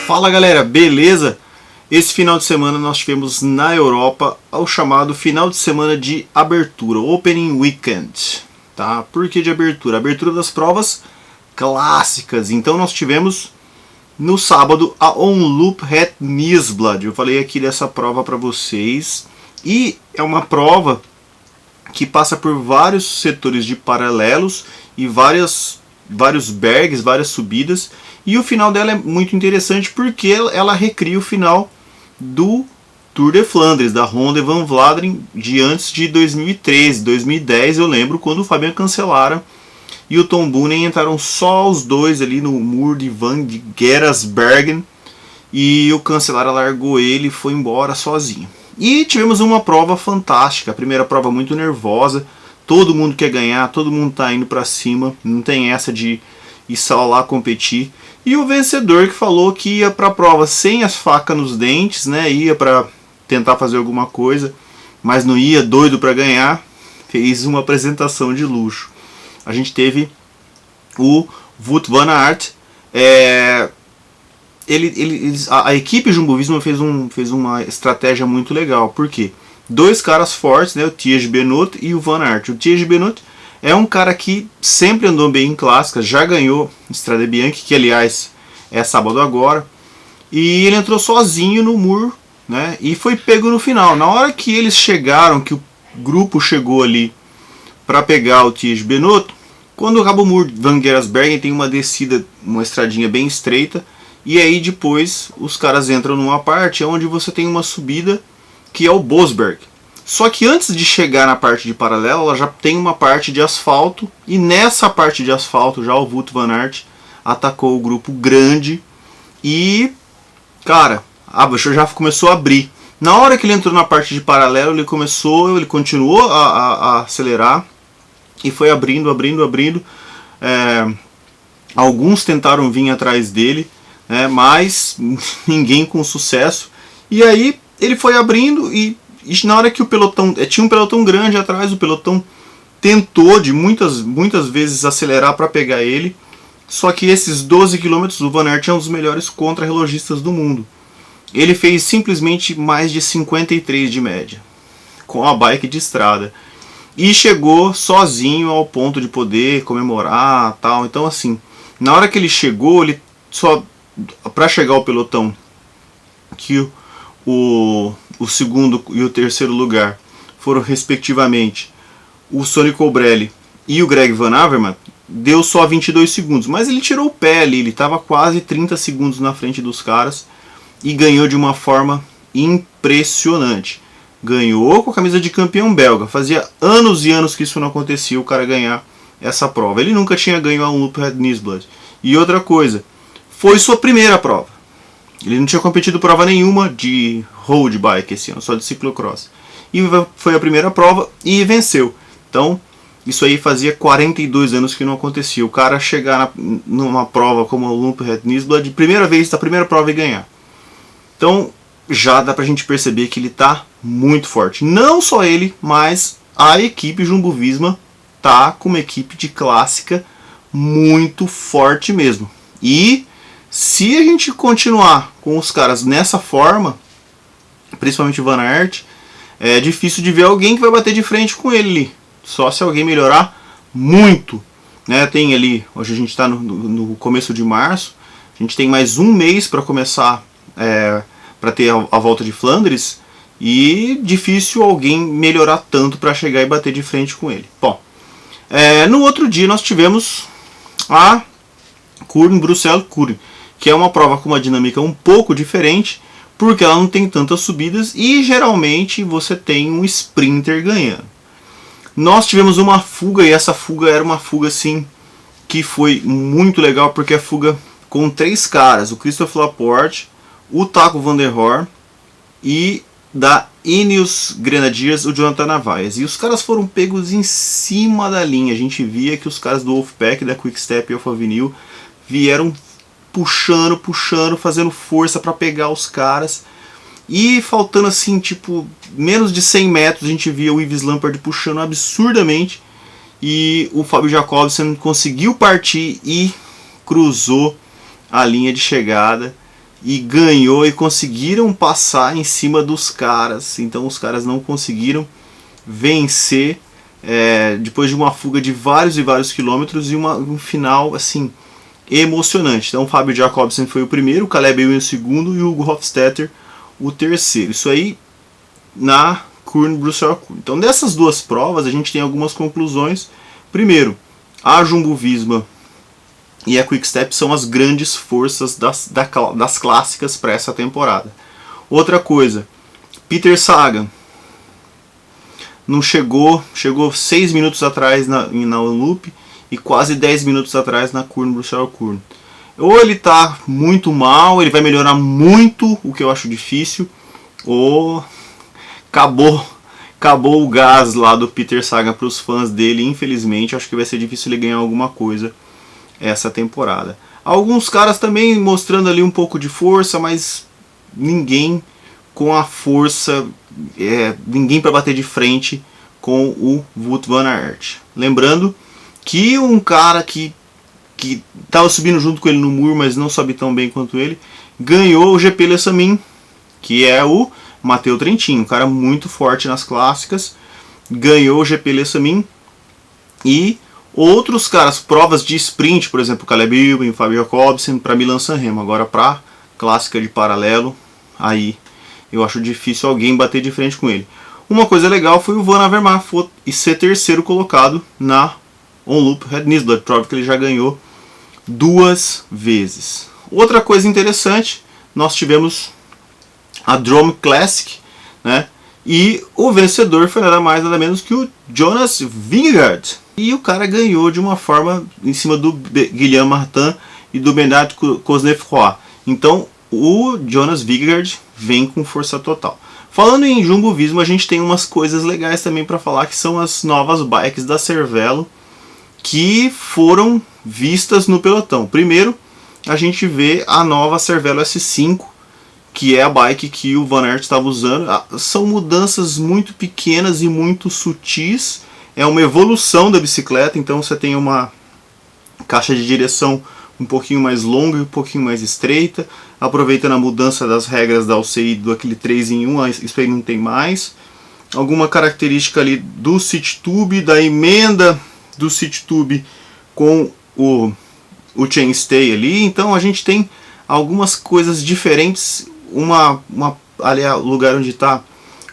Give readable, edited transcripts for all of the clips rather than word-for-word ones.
Fala galera, beleza? Esse final de semana nós tivemos na Europa o chamado final de semana de abertura, Opening Weekend. Tá? Por que de abertura? Abertura das provas clássicas. Então nós tivemos no sábado a Omloop Het Nieuwsblad. Eu falei aqui dessa prova para vocês. E é uma prova que passa por vários setores de paralelos e vários bergs, várias subidas. E o final dela é muito interessante porque ela recria o final do Tour de Flandres, da Ronde van Vlaanderen, de antes de 2013, 2010, eu lembro, quando o Fabian Cancellara e o Tom Boonen entraram só os dois ali no Mur de Van de Gerasbergen e o Cancellara largou ele e foi embora sozinho. E tivemos uma prova fantástica, a primeira prova muito nervosa, todo mundo quer ganhar, todo mundo tá indo pra cima, não tem essa de ir só lá competir. E o vencedor que falou que ia pra prova sem as facas nos dentes, né, ia pra tentar fazer alguma coisa, mas não ia, doido pra ganhar, fez uma apresentação de luxo. A gente teve o Wout van Aert, a equipe Jumbo-Visma fez uma estratégia muito legal. Por quê? Dois caras fortes, né, o Tiesj Benoot e o Van Aert. O Tiesj Benoot é um cara que sempre andou bem em clássicas, já ganhou Strade Bianche, que aliás é sábado agora, e ele entrou sozinho no Mur, né, e foi pego no final. Na hora que eles chegaram, que o grupo chegou ali para pegar o Tiesj Benoot, quando acaba o Mur Van Gerasbergen tem uma descida, uma estradinha bem estreita, e aí depois os caras entram numa parte onde você tem uma subida que é o Bosberg. Só que antes de chegar na parte de paralelo, ela já tem uma parte de asfalto, e nessa parte de asfalto já o Wout van Aert atacou o grupo grande e, cara, a bicha já começou a abrir. Na hora que ele entrou na parte de paralelo, ele continuou a acelerar e foi abrindo. Alguns tentaram vir atrás dele, mas ninguém com sucesso. E aí ele foi abrindo e na hora que o pelotão, tinha um pelotão grande atrás, o pelotão tentou de muitas vezes acelerar para pegar ele, só que esses 12 km o Van Aert é um dos melhores contrarrelogistas do mundo. Ele fez simplesmente mais de 53 de média, com a bike de estrada, e chegou sozinho ao ponto de poder comemorar, tal. Então assim, na hora que ele chegou, ele só para chegar ao pelotão que o segundo e o terceiro lugar foram respectivamente o Sonny Colbrelli e o Greg Van Avermaet, deu só 22 segundos, mas ele tirou o pé ali, ele estava quase 30 segundos na frente dos caras e ganhou de uma forma impressionante. Ganhou com a camisa de campeão belga, fazia anos e anos que isso não acontecia, o cara ganhar essa prova. Ele nunca tinha ganho a Omloop Het Nieuwsblad. E outra coisa, foi sua primeira prova. Ele não tinha competido prova nenhuma de road bike esse ano, só de ciclocross. E foi a primeira prova e venceu. Então, isso aí fazia 42 anos que não acontecia. O cara chegar numa prova como a Omloop Het Nieuwsblad, de primeira vez, da primeira prova e ganhar. Então, já dá pra gente perceber que ele tá muito forte. Não só ele, mas a equipe Jumbo-Visma tá com uma equipe de clássica muito forte mesmo. E se a gente continuar com os caras nessa forma, principalmente o Van Aert, é difícil de ver alguém que vai bater de frente com ele ali. Só se alguém melhorar muito, né? Tem ali, hoje a gente está no começo de março, a gente tem mais um mês para começar, para ter a volta de Flandres, e difícil alguém melhorar tanto para chegar e bater de frente com ele. Bom, no outro dia nós tivemos a Kuurne-Bruxelles-Kuurne, que é uma prova com uma dinâmica um pouco diferente, porque ela não tem tantas subidas e geralmente você tem um sprinter ganhando. Nós tivemos uma fuga, e essa fuga era uma fuga assim que foi muito legal, porque a fuga com três caras, o Christophe Laporte, o Taco van der Horn e da Ineos Grenadiers, o Jonathan Narvaez. E os caras foram pegos em cima da linha. A gente via que os caras do Wolfpack, da Quick-Step e Alpha Vinyl vieram puxando, fazendo força para pegar os caras. E faltando assim, tipo, menos de 100 metros, a gente via o Yves Lampaert puxando absurdamente. E o Fabio Jacobsen conseguiu partir e cruzou a linha de chegada e ganhou e conseguiram passar em cima dos caras. Então os caras não conseguiram vencer depois de uma fuga de vários e vários quilômetros e um final assim emocionante. Então o Fabio Jakobsen foi o primeiro, o Caleb Ewan o segundo e o Hugo Hofstetter o terceiro. Isso aí na Kuurne-Bruxelles-Kuurne. Então dessas duas provas a gente tem algumas conclusões. Primeiro, a Jumbo-Visma e a Quick-Step são as grandes forças das clássicas para essa temporada. Outra coisa, Peter Sagan não chegou 6 minutos atrás na Omloop e quase 10 minutos atrás na Kuurne-Bruxelles-Kuurne. Ou ele está muito mal, ele vai melhorar muito, o que eu acho difícil, ou acabou o gás lá do Peter Sagan para os fãs dele, infelizmente. Acho que vai ser difícil ele ganhar alguma coisa essa temporada. Alguns caras também mostrando ali um pouco de força, mas ninguém com a força, ninguém para bater de frente com o Wout van Aert. Lembrando que um cara que estava subindo junto com ele no muro, mas não sobe tão bem quanto ele, ganhou o GP Le Samyn, que é o Matteo Trentin, um cara muito forte nas clássicas, ganhou o GP Le Samyn. E outros caras, provas de sprint, por exemplo, Caleb Ewan, Fabio Jakobsen, para Milan-San Remo. Agora para clássica de paralelo, aí eu acho difícil alguém bater de frente com ele. Uma coisa legal foi o Van Avermaet ser terceiro colocado na Omloop Red Nisbet, prova que ele já ganhou 2 vezes. Outra coisa interessante, nós tivemos a Drôme Classic, né? E o vencedor foi nada mais nada menos que o Jonas Vingegaard. E o cara ganhou de uma forma em cima do Guilherme Martin e do Bernard Cosnefroy. Então o Jonas Vingegaard vem com força total. Falando em Jumbo-Visma, a gente tem umas coisas legais também para falar, que são as novas bikes da Cervelo que foram vistas no pelotão. Primeiro, a gente vê a nova Cervelo S5, que é a bike que o Van Aert estava usando. São mudanças muito pequenas e muito sutis. É uma evolução da bicicleta, então você tem uma caixa de direção um pouquinho mais longa e um pouquinho mais estreita, aproveitando a mudança das regras da UCI do aquele 3 em 1, isso aí não tem mais. Alguma característica ali do City Tube, da emenda do City Tube com o chainstay ali. Então a gente tem algumas coisas diferentes. Ali é o lugar onde está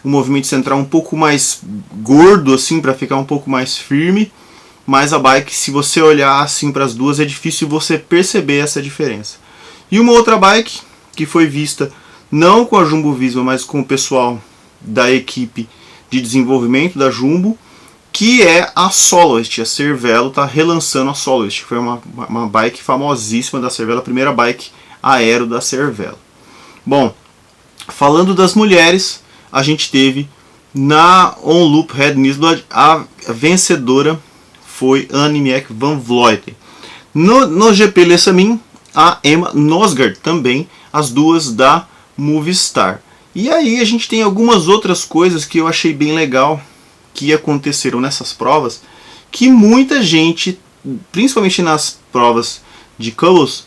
o movimento central um pouco mais gordo, assim, para ficar um pouco mais firme. Mas a bike, se você olhar assim para as duas, é difícil você perceber essa diferença. E uma outra bike que foi vista não com a Jumbo-Visma, mas com o pessoal da equipe de desenvolvimento da Jumbo, que é a Soloist. A Cervelo está relançando a Soloist, que foi uma bike famosíssima da Cervelo, a primeira bike aero da Cervelo. Bom, falando das mulheres, a gente teve na Omloop Red Nisbet a vencedora foi Annemiek van Vleuten. No GP Le Samyn, a Emma Nosgard também, as duas da Movistar. E aí a gente tem algumas outras coisas que eu achei bem legal que aconteceram nessas provas, que muita gente, principalmente nas provas de cobbles,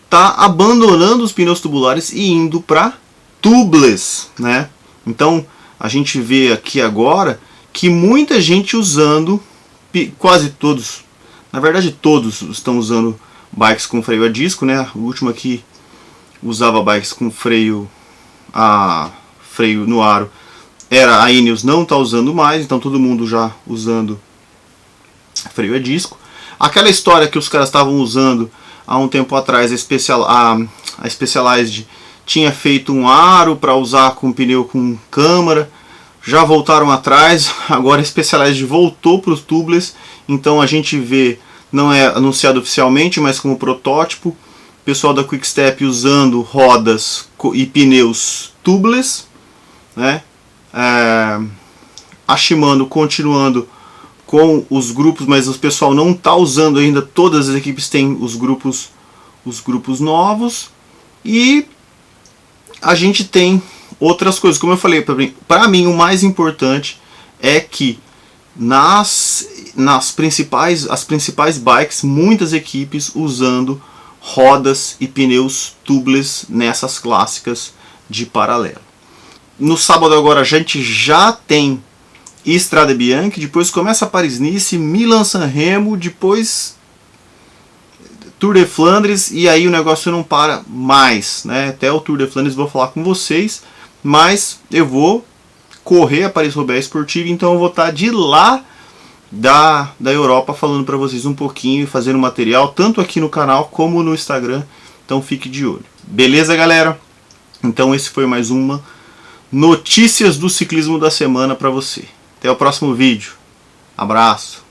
está abandonando os pneus tubulares e indo para tubeless, né? Então a gente vê aqui agora que muita gente usando, quase todos, na verdade todos estão usando bikes com freio a disco, né? O último aqui usava bikes com freio no aro, a Ineos não está usando mais, então todo mundo já usando freio a disco. Aquela história que os caras estavam usando há um tempo atrás, a Specialized tinha feito um aro para usar com pneu com câmara, já voltaram atrás, agora a Specialized voltou para os tubeless, então a gente vê, não é anunciado oficialmente, mas como protótipo, o pessoal da Quick-Step usando rodas e pneus tubeless, né? A Shimano continuando com os grupos, mas o pessoal não está usando ainda, todas as equipes têm os grupos novos, e a gente tem outras coisas, como eu falei, para mim o mais importante é que as principais bikes, muitas equipes usando rodas e pneus tubeless nessas clássicas de paralelo. No sábado agora a gente já tem Strade Bianche, depois começa Paris-Nice, Milan-San Remo, depois Tour de Flandres, e aí o negócio não para mais, né? Até o Tour de Flandres vou falar com vocês, mas eu vou correr a Paris-Roubaix Esportiva, então eu vou estar de lá da Europa falando para vocês um pouquinho e fazendo material, tanto aqui no canal como no Instagram, então fique de olho. Beleza, galera? Então esse foi mais uma Notícias do Ciclismo da Semana para você. Até o próximo vídeo. Abraço.